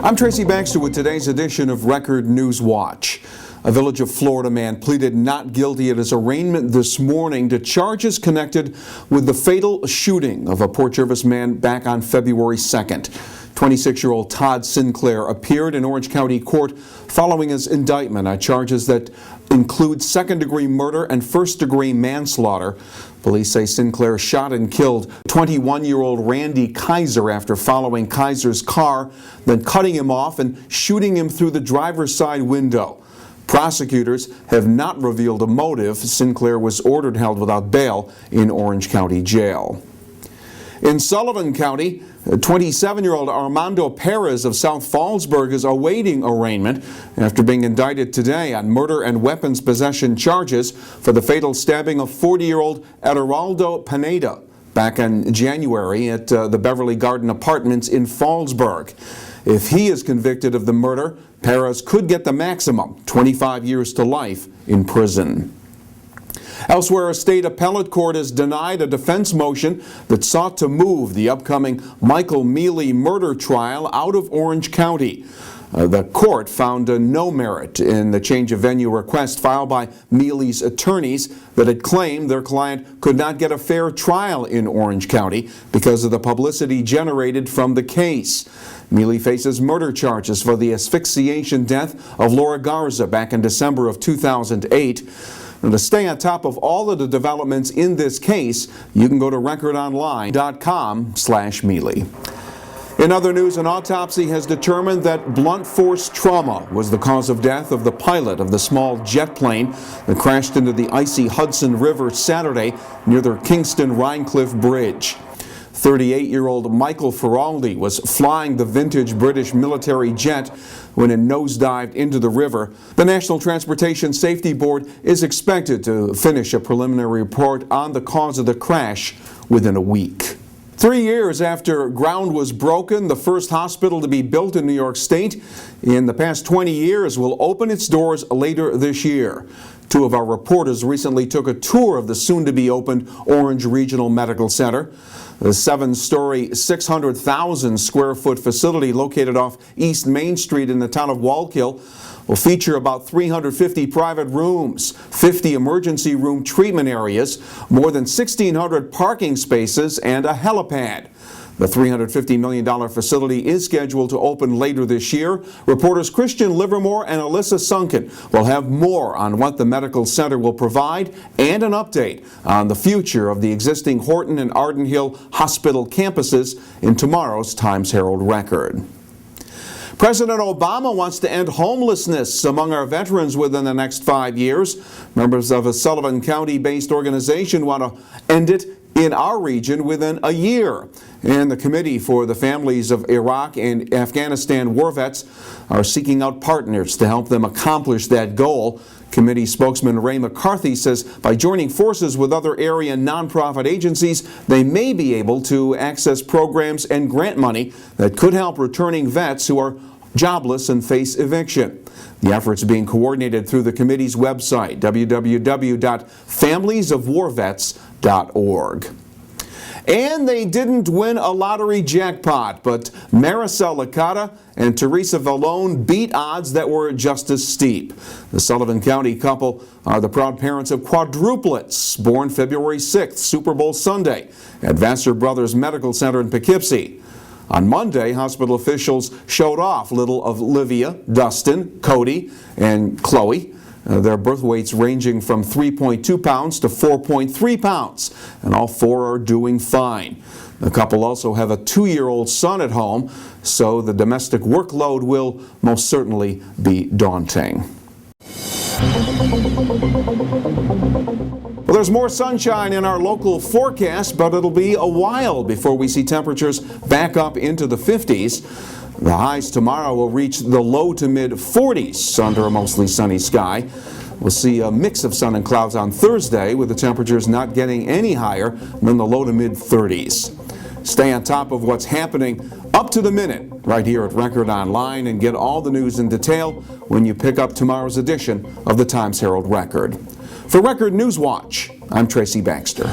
I'm Tracy Baxter with today's edition of Record Newswatch. A Village of Florida man pleaded not guilty at his arraignment this morning to charges connected with the fatal shooting of a Port Jervis man back on February 2nd. 26-year-old Todd Sinclair appeared in Orange County Court following his indictment on charges that include second-degree murder and first-degree manslaughter. Police say Sinclair shot and killed 21-year-old Randy Kaiser after following Kaiser's car, then cutting him off and shooting him through the driver's side window. Prosecutors have not revealed a motive. Sinclair was ordered held without bail in Orange County Jail. In Sullivan County, 27-year-old Armando Perez of South Fallsburg is awaiting arraignment after being indicted today on murder and weapons possession charges for the fatal stabbing of 40-year-old Ederaldo Pineda back in January at the Beverly Garden Apartments in Fallsburg. If he is convicted of the murder, Perez could get the maximum, 25 years to life in prison. Elsewhere, a state appellate court has denied a defense motion that sought to move the upcoming Michael Mealy murder trial out of Orange County. The court found no merit in the change of venue request filed by Mealy's attorneys that had claimed their client could not get a fair trial in Orange County because of the publicity generated from the case. Mealy faces murder charges for the asphyxiation death of Laura Garza back in December of 2008. And to stay on top of all of the developments in this case, you can go to recordonline.com/Mealy. In other news, an autopsy has determined that blunt force trauma was the cause of death of the pilot of the small jet plane that crashed into the icy Hudson River Saturday near the Kingston-Rhinecliff Bridge. 38-year-old Michael Ferraldi was flying the vintage British military jet when it nosedived into the river. The National Transportation Safety Board is expected to finish a preliminary report on the cause of the crash within a week. 3 years after ground was broken, the first hospital to be built in New York State in the past 20 years will open its doors later this year. Two of our reporters recently took a tour of the soon-to-be-opened Orange Regional Medical Center. The 7-story, 600,000-square-foot facility located off East Main Street in the town of Wallkill will feature about 350 private rooms, 50 emergency room treatment areas, more than 1,600 parking spaces, and a helipad. The $350 million facility is scheduled to open later this year. Reporters Christian Livermore and Alyssa Sunken will have more on what the medical center will provide and an update on the future of the existing Horton and Arden Hill hospital campuses in tomorrow's Times-Herald Record. President Obama wants to end homelessness among our veterans within the next 5 years. Members of a Sullivan County-based organization want to end it in our region within a year. And the Committee for the Families of Iraq and Afghanistan War Vets are seeking out partners to help them accomplish that goal. Committee spokesman Ray McCarthy says by joining forces with other area nonprofit agencies, they may be able to access programs and grant money that could help returning vets who are jobless and face eviction. The efforts being coordinated through the committee's website, www.familiesofwarvets.org. And they didn't win a lottery jackpot, but Maricel Licata and Teresa Vallone beat odds that were just as steep. The Sullivan County couple are the proud parents of quadruplets born February 6th, Super Bowl Sunday, at Vassar Brothers Medical Center in Poughkeepsie. On Monday, hospital officials showed off little Olivia, Dustin, Cody, and Chloe. Their birth weights ranging from 3.2 pounds to 4.3 pounds, and all four are doing fine. The couple also have a 2-year-old son at home, so the domestic workload will most certainly be daunting. Well, there's more sunshine in our local forecast, but it'll be a while before we see temperatures back up into the 50s. The highs tomorrow will reach the low to mid 40s under a mostly sunny sky. We'll see a mix of sun and clouds on Thursday, with the temperatures not getting any higher than the low to mid 30s. Stay on top of what's happening up to the minute right here at Record Online, and get all the news in detail when you pick up tomorrow's edition of the Times-Herald Record. For Record Newswatch, I'm Tracy Baxter.